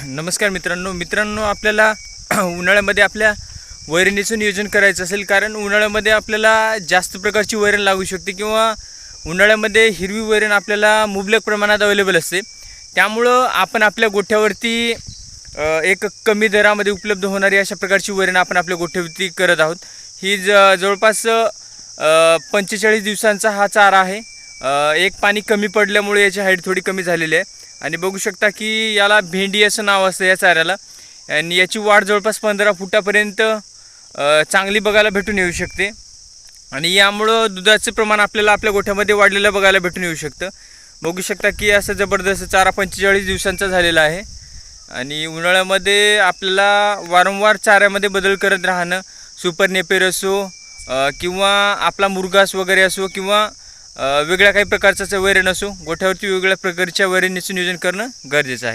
नमस्कार मित्रांनो आपल्याला उन्हाळ्यामध्ये आपल्या वैरणीचं नियोजन करायचं असेल, कारण उन्हाळ्यामध्ये आपल्याला जास्त प्रकारची वैरण लागू शकते किंवा उन्हाळ्यामध्ये हिरवी वैरण आपल्याला मुबलक प्रमाणात अवेलेबल असते. त्यामुळं आपण आपल्या गोठ्यावरती एक कमी दरामध्ये उपलब्ध होणारी अशा प्रकारची वैरण आपण आपल्या गोठ्यावरती करत आहोत. ही जवळपास 45 दिवसांचा हा चारा आहे. एक पाणी कमी पडल्यामुळे याची हाईट थोडी कमी झालेली आहे आणि बघू शकता की याला भेंडी असं नाव असतं या चाऱ्याला. आणि याची वाढ जवळपास 15 फुटापर्यंत चांगली बघायला भेटून येऊ शकते आणि यामुळं दुधाचं प्रमाण आपल्याला आपल्या गोठ्यामध्ये वाढलेलं बघायला भेटून येऊ शकतं. बघू शकता की असं जबरदस्त चारा 45 दिवसांचा झालेला आहे. आणि उन्हाळ्यामध्ये आपल्याला वारंवार चाऱ्यामध्ये बदल करत राहणं, सुपर नेपेर असो किंवा आपला मुरघास वगैरे असो किंवा वेगळ्या काही प्रकारचा वैरण असो, गोठ्यावरती वेगवेगळ्या प्रकारच्या वैरणीचं नियोजन करणं गरजेचं आहे.